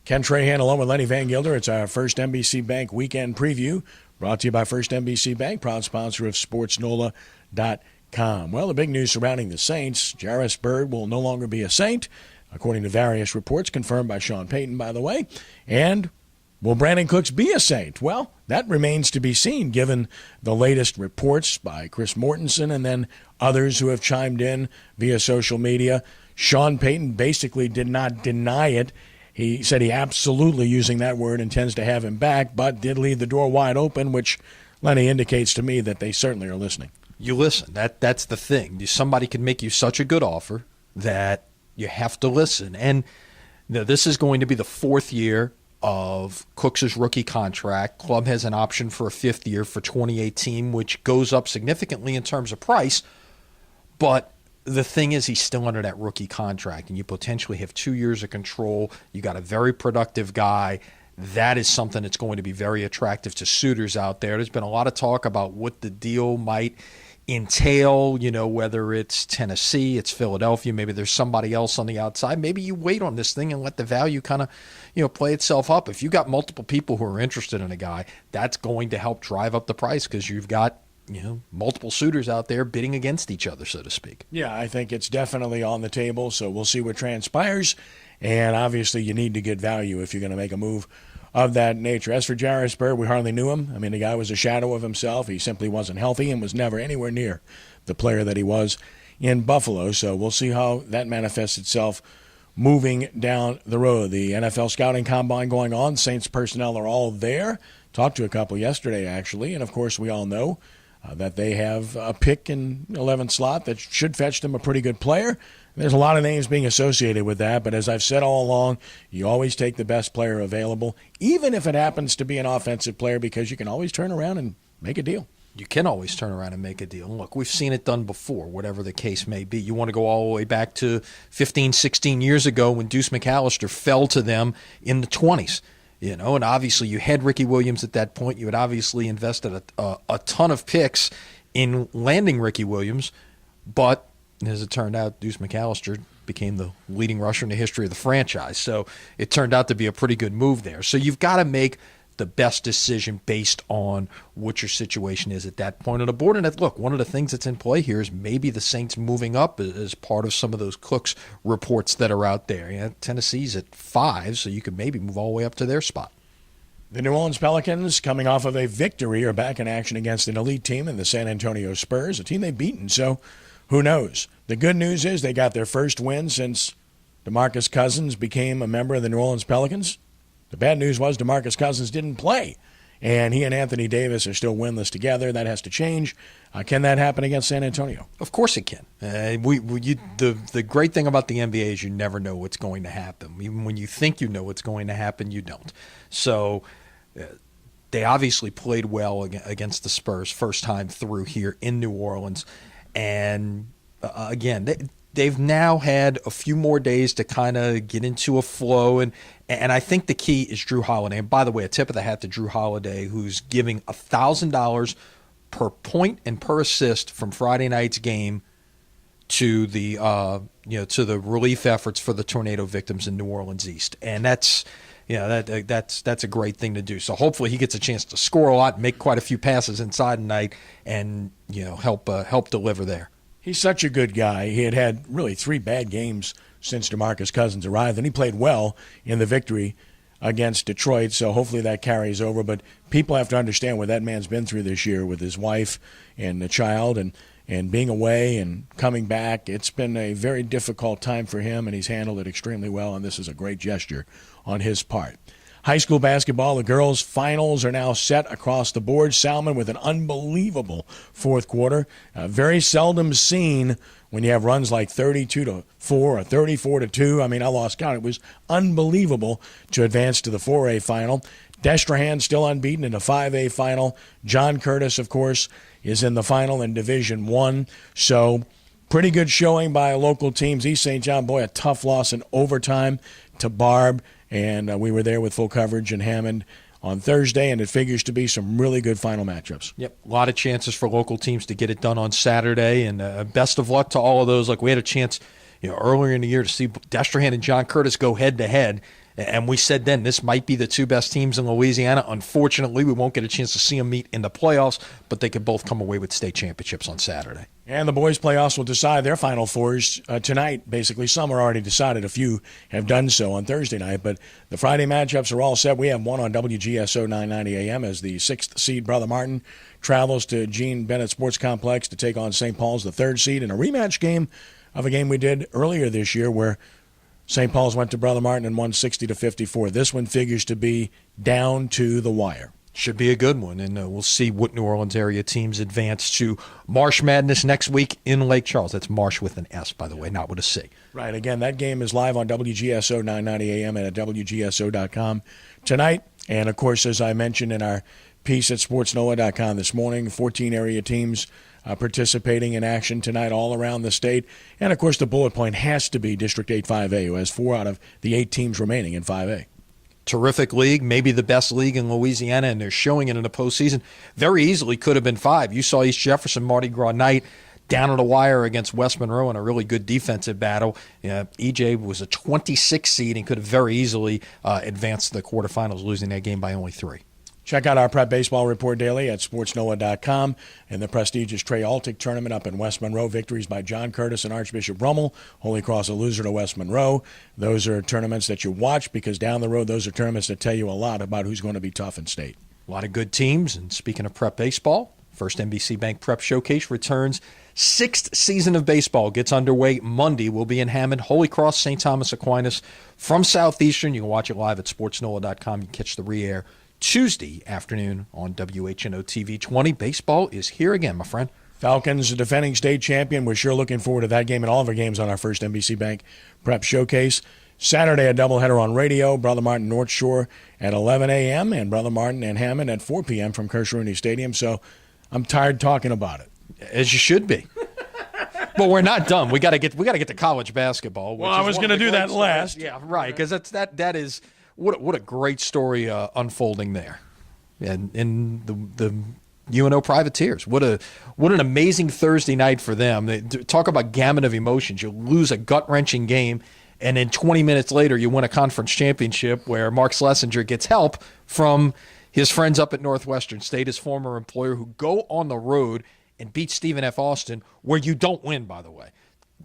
Ken Trahan along with Lenny Vangilder. It's our First NBC Bank weekend preview brought to you by First NBC Bank, proud sponsor of SportsNOLA.com. Well, the big news surrounding the Saints, Jarvis Bird will no longer be a Saint, according to various reports confirmed by Sean Payton, by the way. And will Brandon Cooks be a Saint? Well, that remains to be seen given the latest reports by Chris Mortensen and then others who have chimed in via social media. Sean Payton basically did not deny it. He said he absolutely, using that word, intends to have him back, but did leave the door wide open, which, Lenny, indicates to me that they certainly are listening. You listen. That's the thing. Somebody can make you such a good offer that you have to listen. And this is going to be the fourth year of Cooks' rookie contract. Club has an option for a fifth year for 2018, which goes up significantly in terms of price, but the thing is, he's still under that rookie contract, and you potentially have 2 years of control. You got a very productive guy. That is something that's going to be very attractive to suitors out there. There's been a lot of talk about what the deal might entail, whether it's Tennessee, it's Philadelphia, maybe there's somebody else on the outside. Maybe you wait on this thing and let the value kind of, play itself up. If you got multiple people who are interested in a guy, that's going to help drive up the price because you've got multiple suitors out there bidding against each other, so to speak. Yeah, I think it's definitely on the table, so we'll see what transpires. And obviously you need to get value if you're going to make a move of that nature. As for Jarvis Bird, we hardly knew him. I mean, the guy was a shadow of himself. He simply wasn't healthy and was never anywhere near the player that he was in Buffalo. So we'll see how that manifests itself moving down the road. The NFL scouting combine going on. Saints personnel are all there. Talked to a couple yesterday, actually. And, of course, we all know that they have a pick in 11th slot that should fetch them a pretty good player. There's a lot of names being associated with that, but as I've said all along, you always take the best player available, even if it happens to be an offensive player, because you can always turn around and make a deal. You can always turn around and make a deal. Look, we've seen it done before, whatever the case may be. You want to go all the way back to 15, 16 years ago when Deuce McAllister fell to them in the 20s. And obviously you had Ricky Williams at that point. You had obviously invested a ton of picks in landing Ricky Williams, but as it turned out, Deuce McAllister became the leading rusher in the history of the franchise. So it turned out to be a pretty good move there. So you've got to make the best decision based on what your situation is at that point on the board. And look, one of the things that's in play here is maybe the Saints moving up as part of some of those Cooks reports that are out there. Tennessee's at 5, so you could maybe move all the way up to their spot. The New Orleans Pelicans, coming off of a victory, are back in action against an elite team in the San Antonio Spurs, a team they've beaten. So who knows? The good news is they got their first win since DeMarcus Cousins became a member of the New Orleans Pelicans. The bad news was DeMarcus Cousins didn't play, and he and Anthony Davis are still winless together. That has to change. Can that happen against San Antonio? Of course it can. The great thing about the NBA is you never know what's going to happen. Even when you think you know what's going to happen, you don't. So they obviously played well against the Spurs first time through here in New Orleans. And again, they've now had a few more days to kind of get into a flow. And I think the key is Drew Holiday. And by the way, a tip of the hat to Drew Holiday, who's giving $1,000 per point and per assist from Friday night's game to the to the relief efforts for the tornado victims in New Orleans East. And that's a great thing to do. So hopefully he gets a chance to score a lot, make quite a few passes inside tonight, and help deliver there. He's such a good guy. He had really 3 bad games since DeMarcus Cousins arrived, and he played well in the victory against Detroit, so hopefully that carries over. But people have to understand what that man's been through this year with his wife and the child and being away and coming back. It's been a very difficult time for him, and he's handled it extremely well, and this is a great gesture on his part. High school basketball, the girls' finals are now set across the board. Salmon with an unbelievable fourth quarter. Very seldom seen when you have runs like 32-4 or 34-2. I mean, I lost count. It was unbelievable to advance to the 4A final. Trahan still unbeaten in the 5A final. John Curtis, of course, is in the final in Division I. So pretty good showing by local teams. East St. John, boy, a tough loss in overtime to Barb. And we were there with full coverage in Hammond on Thursday, and it figures to be some really good final matchups. Yep, a lot of chances for local teams to get it done on Saturday, and best of luck to all of those. Like, we had a chance earlier in the year to see Trahan and John Curtis go head-to-head, And we said then this might be the two best teams in Louisiana. Unfortunately, we won't get a chance to see them meet in the playoffs, but they could both come away with state championships on Saturday. And the boys' playoffs will decide their Final Fours tonight. Basically, some are already decided. A few have done so on Thursday night. But the Friday matchups are all set. We have one on WGSO 990 AM as the 6th seed Brother Martin travels to Gene Bennett Sports Complex to take on St. Paul's, the 3rd seed, in a rematch game of a game we did earlier this year where St. Paul's went to Brother Martin and won 60-54. This one figures to be down to the wire. Should be a good one, and we'll see what New Orleans area teams advance to Marsh Madness next week in Lake Charles. That's Marsh with an S, by the way, not with a C. Right. Again, that game is live on WGSO 990 AM and at WGSO.com tonight. And, of course, as I mentioned in our piece at SportsNOLA.com this morning, 14 area teams participating in action tonight all around the state. And, of course, the bullet point has to be District 8 5A, who has 4 out of the 8 teams remaining in 5A. Terrific league, maybe the best league in Louisiana, and they're showing it in the postseason. Very easily could have been 5. You saw East Jefferson Mardi Gras night down on the wire against West Monroe in a really good defensive battle. EJ was a 26 seed and could have very easily advanced to the quarterfinals, losing that game by only 3. Check out our Prep Baseball Report daily at SportsNOLA.com. And the prestigious Trey Altick Tournament up in West Monroe. Victories by John Curtis and Archbishop Rummel. Holy Cross a loser to West Monroe. Those are tournaments that you watch because down the road, those are tournaments that tell you a lot about who's going to be tough in state. A lot of good teams. And speaking of Prep Baseball, First NBC Bank Prep Showcase returns. 6th season of baseball gets underway Monday. We'll be in Hammond, Holy Cross, St. Thomas Aquinas from Southeastern. You can watch it live at SportsNOLA.com. You can catch the re-air Tuesday afternoon on WHNO TV 20. Baseball is here again, my friend. Falcons, the defending state champion. We're sure looking forward to that game and all of our games on our First NBC Bank Prep Showcase. Saturday, a doubleheader on radio. Brother Martin North Shore at 11 a.m. and Brother Martin and Hammond at 4 p.m. from Kersh-Rooney Stadium. So I'm tired talking about it. As you should be. But we're not done. We got to get to college basketball. Well, I was going to do that last. Yeah, right. Because that is. What a great story unfolding there, and in the UNO Privateers. What an amazing Thursday night for them. They talk about gamut of emotions. You lose a gut-wrenching game, and then 20 minutes later you win a conference championship where Mark Schlesinger gets help from his friends up at Northwestern State, his former employer, who go on the road and beat Stephen F. Austin, where you don't win, by the way.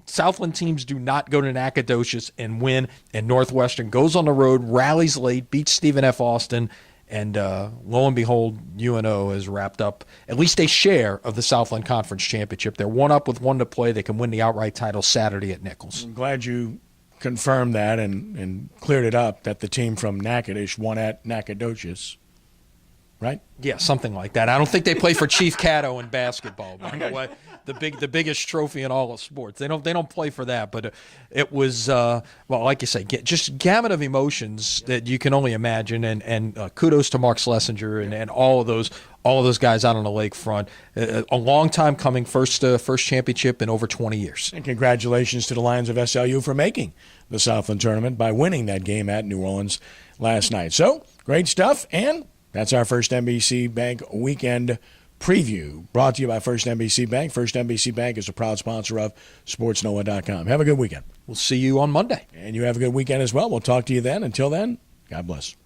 Southland teams do not go to Nacogdoches and win, and Northwestern goes on the road, rallies late, beats Stephen F. Austin, and lo and behold, UNO has wrapped up at least a share of the Southland Conference Championship. They're one up with 1 to play. They can win the outright title Saturday at Nichols. I'm glad you confirmed that and cleared it up that the team from Natchitoches won at Nacogdoches. Right? Yeah, something like that. I don't think they play for Chief Caddo in basketball, by the way. The biggest trophy in all of sports. They don't play for that, but it was like you say, just gamut of emotions that you can only imagine. And kudos to Mark Schlesinger and all of those guys out on the lakefront. A long time coming, first championship in over 20 years. And congratulations to the Lions of SLU for making the Southland tournament by winning that game at New Orleans last night. So great stuff, and that's our First NBC Bank weekend preview, brought to you by First NBC Bank. First NBC Bank is a proud sponsor of SportsNOLA.com. Have a good weekend. We'll see you on Monday. And you have a good weekend as well. We'll talk to you then. Until then, God bless.